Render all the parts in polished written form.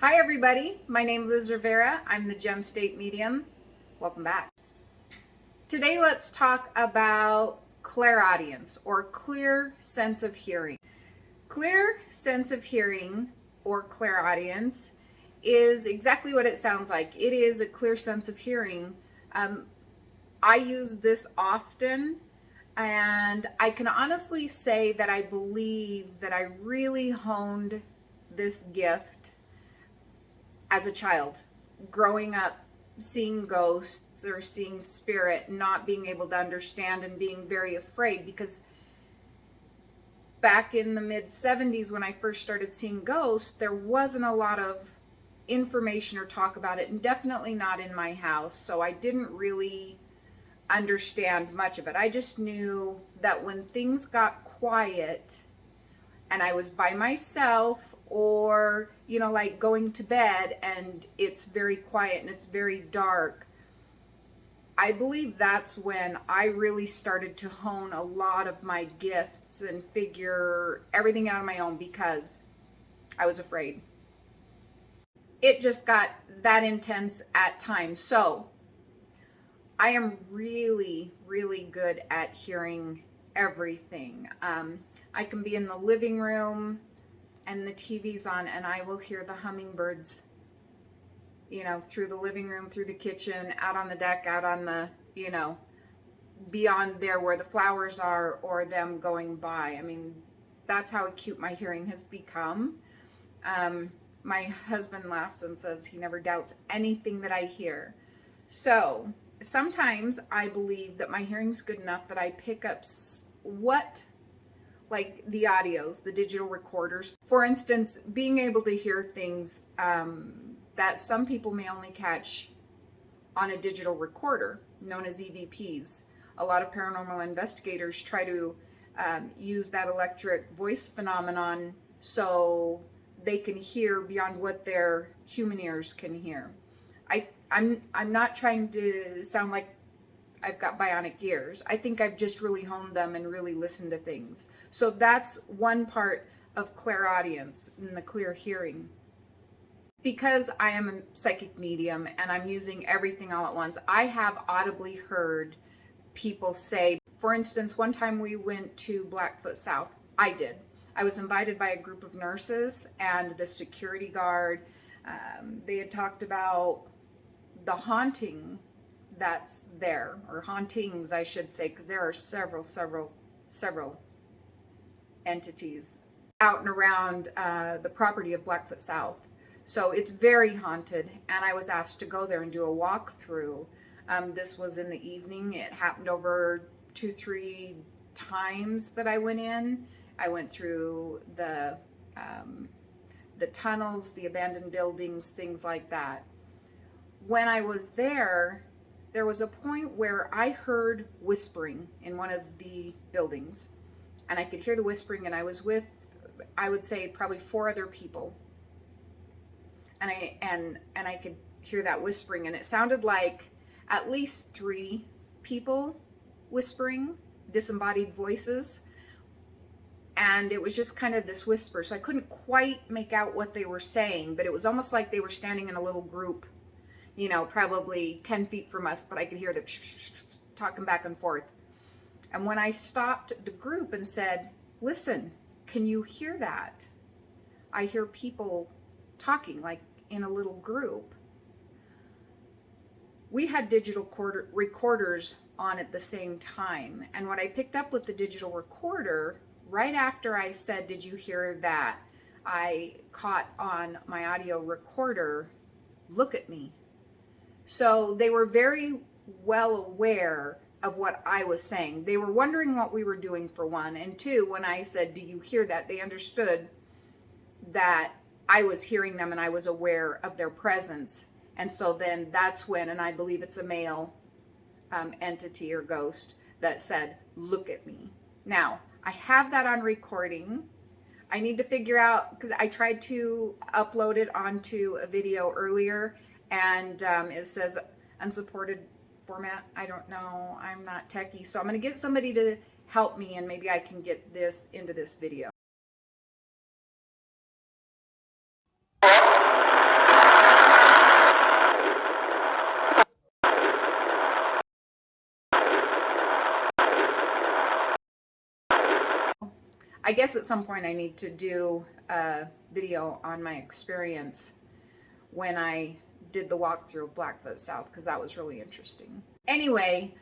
Hi everybody, my name is Liz Rivera. I'm the Gem State Medium. Welcome back. Today let's talk about clairaudience, or clear sense of hearing. Clear sense of hearing, or clairaudience, is exactly what it sounds like. It is a clear sense of hearing. I use this often, and I can honestly say that I believe that I really honed this gift as a child, growing up, seeing ghosts or seeing spirit, not being able to understand and being very afraid, because back in the mid 70s when I first started seeing ghosts, there wasn't a lot of information or talk about it, and definitely not in my house, so I didn't really understand much of it. I just knew that when things got quiet and I was by myself, or like going to bed and it's very quiet and it's very dark, I believe that's when I really started to hone a lot of my gifts and figure everything out on my own, because I was afraid. It just got that intense at times. So I am really, really good at hearing everything. I can be in the living room and the TV's on, and I will hear the hummingbirds, through the living room, through the kitchen, out on the deck, out on the, beyond there where the flowers are, or them going by. I mean, that's how acute my hearing has become. My husband laughs and says he never doubts anything that I hear. So sometimes I believe that my hearing's good enough that I pick up like the audios, the digital recorders. For instance, being able to hear things that some people may only catch on a digital recorder, known as EVPs. A lot of paranormal investigators try to use that electric voice phenomenon so they can hear beyond what their human ears can hear. I'm not trying to sound like I've got bionic ears. I think I've just really honed them and really listened to things. So that's one part of clairaudience and the clear hearing. Because I am a psychic medium and I'm using everything all at once, I have audibly heard people say, for instance, one time we went to Blackfoot South. I was invited by a group of nurses and the security guard. They had talked about the haunting that's there, or hauntings I should say, because there are several entities out and around the property of Blackfoot South. So it's very haunted, and I was asked to go there and do a walkthrough. This was in the evening. It happened over 2-3 times that I went in. I went through the tunnels, the abandoned buildings, things like that. When I was there was a point where I heard whispering in one of the buildings, and I could hear the whispering, and I was with, I would say, probably 4 other people, and I could hear that whispering, and it sounded like at least 3 people whispering, disembodied voices, and it was just kind of this whisper, so I couldn't quite make out what they were saying, but it was almost like they were standing in a little group, probably 10 feet from us, but I could hear them talking back and forth. And when I stopped the group and said, listen, can you hear that? I hear people talking like in a little group. We had digital recorders on at the same time. And when I picked up with the digital recorder, right after I said, did you hear that? I caught on my audio recorder, look at me. So they were very well aware of what I was saying. They were wondering what we were doing, for one. And 2, when I said, do you hear that? They understood that I was hearing them and I was aware of their presence. And so then that's when, and I believe it's a male entity or ghost that said, look at me. Now, I have that on recording. I need to figure out, because I tried to upload it onto a video earlier, and it says unsupported format. I don't know. I'm not techie. So I'm going to get somebody to help me, and maybe I can get this into this video. I guess at some point I need to do a video on my experience when I did the walkthrough of Blackfoot South, because that was really interesting. Anyway,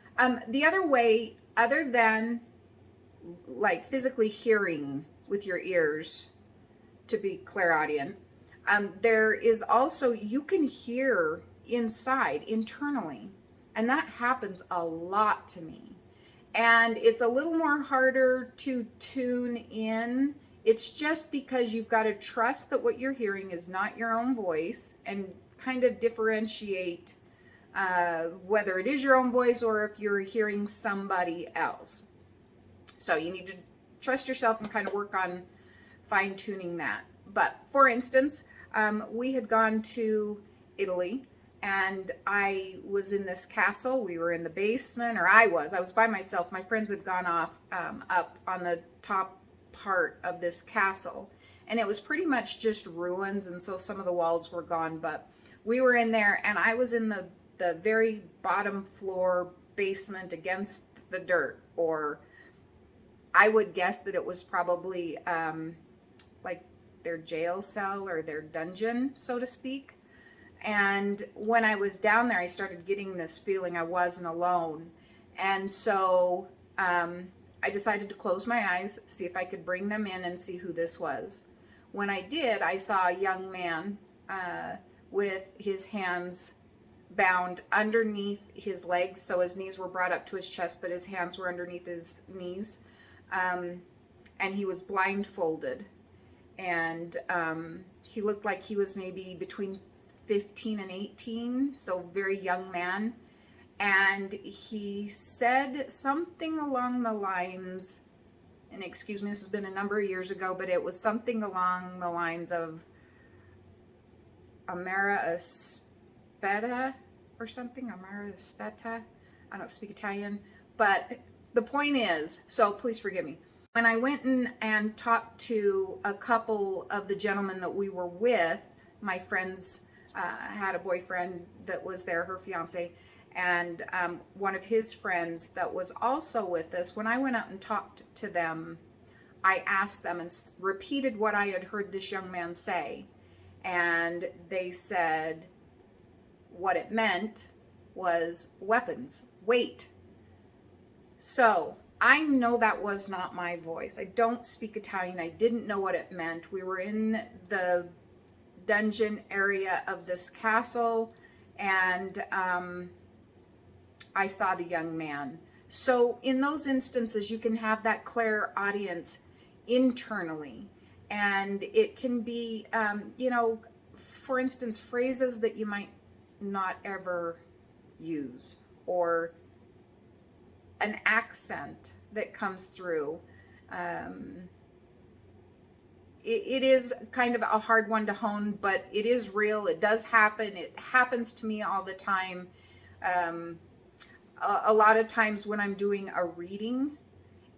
the other way, other than like physically hearing with your ears to be clairaudient, there is also, you can hear inside, internally, and that happens a lot to me. And it's a little more harder to tune in. It's just because you've got to trust that what you're hearing is not your own voice, and kind of differentiate whether it is your own voice or if you're hearing somebody else. So you need to trust yourself and kind of work on fine-tuning that. But for instance, we had gone to Italy, and I was in this castle. We were in the basement, or I was by myself. My friends had gone off up on the top part of this castle, and it was pretty much just ruins, and so some of the walls were gone, but we were in there, and I was in the very bottom floor basement against the dirt, or I would guess that it was probably like their jail cell or their dungeon, so to speak. And when I was down there, I started getting this feeling I wasn't alone. And so I decided to close my eyes, see if I could bring them in and see who this was. When I did, I saw a young man with his hands bound underneath his legs. So his knees were brought up to his chest, but his hands were underneath his knees. And he was blindfolded. And he looked like he was maybe between 15 and 18, so very young man. And he said something along the lines, and excuse me, this has been a number of years ago, but it was something along the lines of Amara Aspetta or something, Amara Aspetta. I don't speak Italian, but the point is, so please forgive me. When I went in and talked to a couple of the gentlemen that we were with, my friends had a boyfriend that was there, her fiance, and one of his friends that was also with us. When I went out and talked to them, I asked them and repeated what I had heard this young man say. And they said what it meant was weapons, wait. So I know that was not my voice. I don't speak Italian. I didn't know what it meant. We were in the dungeon area of this castle, and I saw the young man. So in those instances, you can have that clairaudience internally, and it can be, for instance, phrases that you might not ever use, or an accent that comes through. It is kind of a hard one to hone, but it is real. It does happen. It happens to me all the time. A lot of times when I'm doing a reading,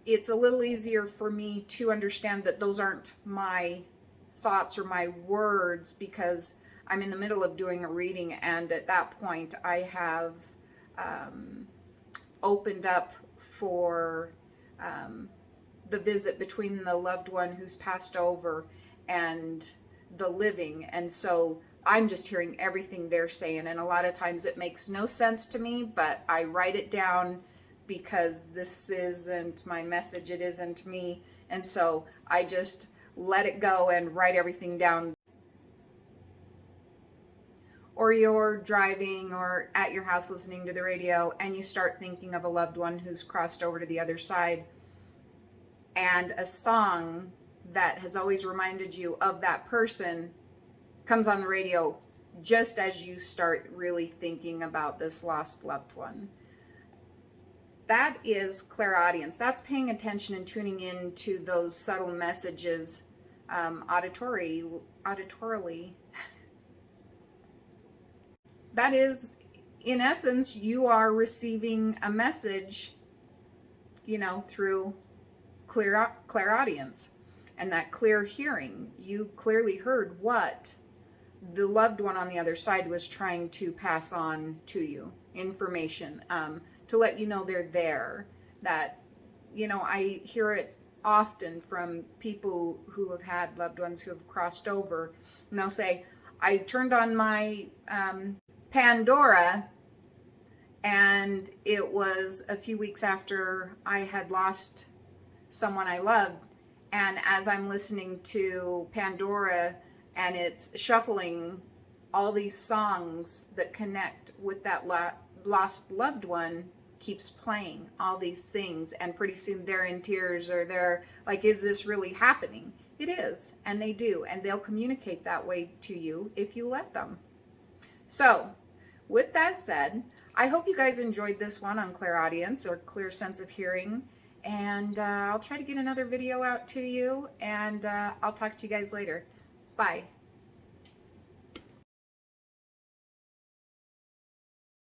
it's a little easier for me to understand that those aren't my thoughts or my words, because I'm in the middle of doing a reading, and at that point I have opened up for the visit between the loved one who's passed over and the living. And so I'm just hearing everything they're saying. And a lot of times it makes no sense to me, but I write it down because this isn't my message. It isn't me. And so I just let it go and write everything down. Or you're driving or at your house listening to the radio, and you start thinking of a loved one who's crossed over to the other side, and a song that has always reminded you of that person comes on the radio just as you start really thinking about this lost loved one. That is clairaudience. That's paying attention and tuning in to those subtle messages auditorily. That is, in essence, you are receiving a message, through clairaudience, and that clear hearing. You clearly heard what the loved one on the other side was trying to pass on to you, information, to let you know they're there. That, I hear it often from people who have had loved ones who have crossed over, and they'll say, I turned on my Pandora, and it was a few weeks after I had lost someone I loved, and as I'm listening to Pandora and it's shuffling all these songs that connect with that lost loved one, keeps playing all these things, and pretty soon they're in tears, or they're like, is this really happening? It is, and they do, and they'll communicate that way to you if you let them. So with that said, I hope you guys enjoyed this one on clairaudience, or clear sense of hearing, and I'll try to get another video out to you, and I'll talk to you guys later. Bye.